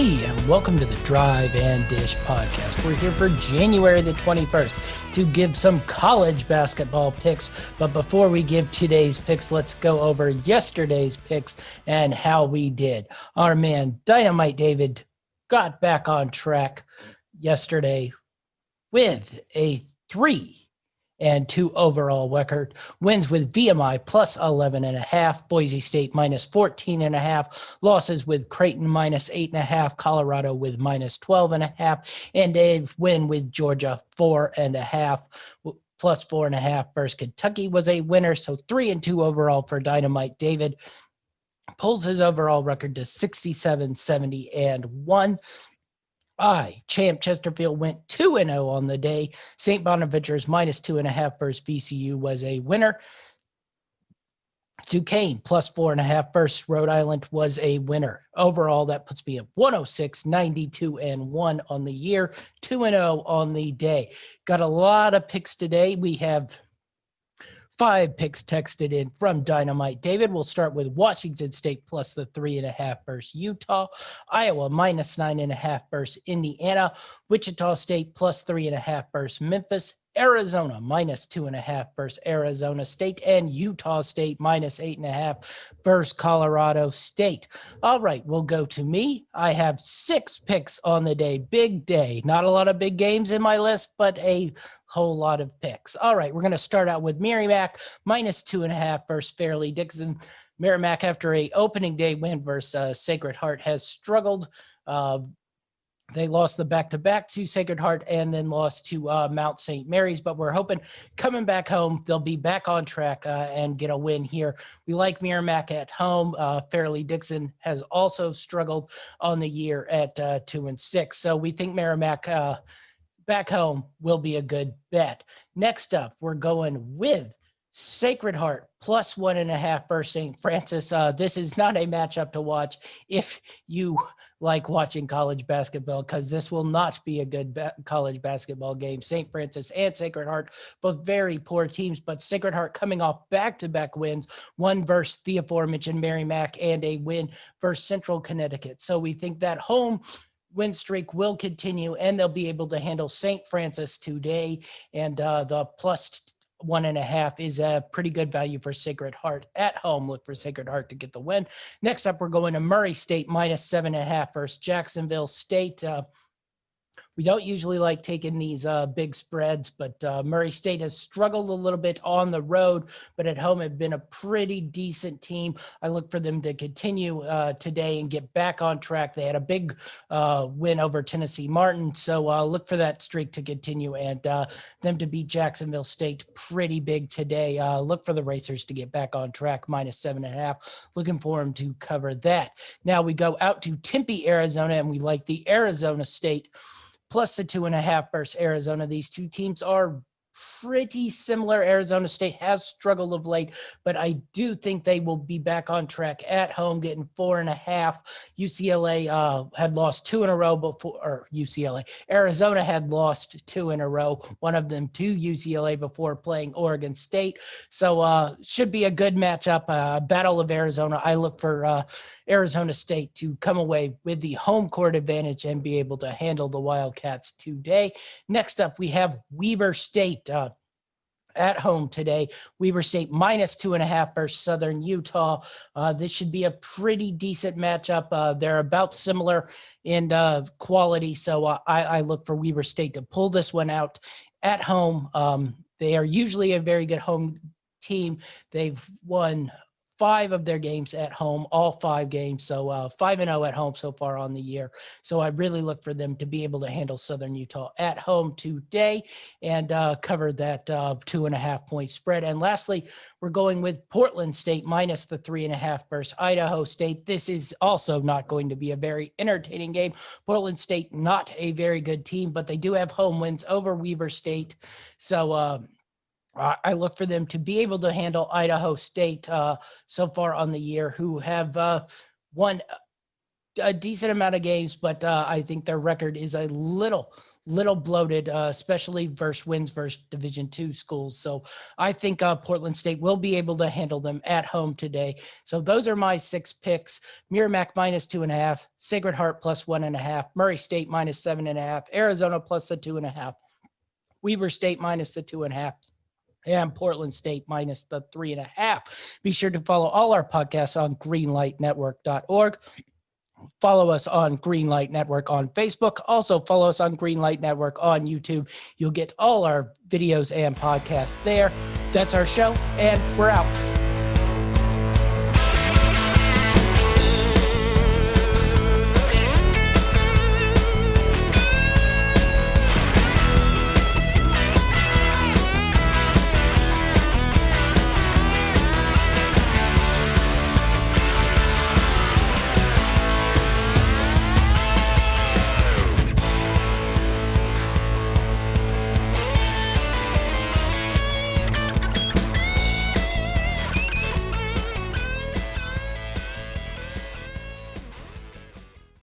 Hey, and welcome to the Drive and Dish podcast. We're here for January the 21st to give some college basketball picks. But before we give today's picks, let's go over yesterday's picks and how we did. Our man, Dynamite David, got back on track yesterday with a 3-2 overall record. Wins with VMI plus 11.5, Boise State minus 14.5, losses with Creighton minus 8.5, Colorado with minus 12.5, and a win with Georgia 4.5 plus 4.5 versus Kentucky was a winner. So 3-2 overall for Dynamite David. Pulls his overall record to 67, 70, and 1. Champ Chesterfield went 2-0 on the day. St. Bonaventure's minus 2.5 versus VCU was a winner. Duquesne plus 4.5 versus Rhode Island was a winner. Overall, that puts me at 106, 92, and 1 on the year, 2-0 on the day. Got a lot of picks today. We have 5 picks texted in from Dynamite David. We'll start with Washington State plus the 3.5 versus Utah. Iowa minus 9.5 versus Indiana. Wichita State plus 3.5 versus Memphis. Arizona minus 2.5 versus Arizona State, and Utah State minus 8.5 versus Colorado State. All right, we'll go to me. I have 6 picks on the day. Big day. Not a lot of big games in my list, but a whole lot of picks. All right, we're going to start out with Merrimack minus 2.5 versus Fairleigh Dickinson. Merrimack, after a opening day win versus Sacred Heart, has struggled. They lost the back-to-back to Sacred Heart and then lost to Mount St. Mary's, but we're hoping coming back home, they'll be back on track and get a win here. We like Merrimack at home. Fairleigh Dickinson has also struggled on the year at 2-6. So we think Merrimack back home will be a good bet. Next up, we're going with Sacred Heart plus 1.5 versus St. Francis. This is not a matchup to watch if you like watching college basketball, because this will not be a good college basketball game. St. Francis and Sacred Heart, both very poor teams, but Sacred Heart coming off back-to-back wins, one versus the aforementioned Merrimack and a win versus Central Connecticut. So we think that home win streak will continue and they'll be able to handle St. Francis today. And the plus 1.5 is a pretty good value for Sacred Heart at home. Look for Sacred Heart to get the win. Next up, we're going to Murray State minus 7.5 versus Jacksonville State. We don't usually like taking these big spreads, but Murray State has struggled a little bit on the road, but at home have been a pretty decent team. I look for them to continue today and get back on track. They had a big win over Tennessee Martin, so look for that streak to continue and them to beat Jacksonville State pretty big today. Look for the Racers to get back on track, minus 7.5. Looking for them to cover that. Now we go out to Tempe, Arizona, and we like the Arizona State plus the 2.5 versus Arizona. These two teams are pretty similar. Arizona State has struggled of late, but I do think they will be back on track at home, getting 4.5. UCLA had lost 2 in a row before, or Arizona had lost 2 in a row, one of them to UCLA before playing Oregon State. So should be a good matchup, Battle of Arizona. I look for Arizona State to come away with the home court advantage and be able to handle the Wildcats today. Next up, we have Weber State at home today. Weber State minus 2.5 versus Southern Utah. This should be a pretty decent matchup. They're about similar in quality, so I look for Weber State to pull this one out at home. They are usually a very good home team. They've won 5 of their games at home, all 5 games. So 5-0 at home so far on the year. So I really look for them to be able to handle Southern Utah at home today and cover that 2.5 point spread. And lastly, we're going with Portland State minus the 3.5 versus Idaho State. This is also not going to be a very entertaining game. Portland State, not a very good team, but they do have home wins over Weber State. So I look for them to be able to handle Idaho State so far on the year, who have won a decent amount of games, but I think their record is a little little bloated, especially versus wins versus Division II schools. So I think Portland State will be able to handle them at home today. So those are my 6 picks. Merrimack -2.5, Sacred Heart +1.5, Murray State -7.5, Arizona +2.5, Weber State -2.5. And Portland State -3.5. Be sure to follow all our podcasts on greenlightnetwork.org. Follow us on Greenlight Network on Facebook. Also follow us on Greenlight Network on YouTube. You'll get all our videos and podcasts there. That's our show, and we're out.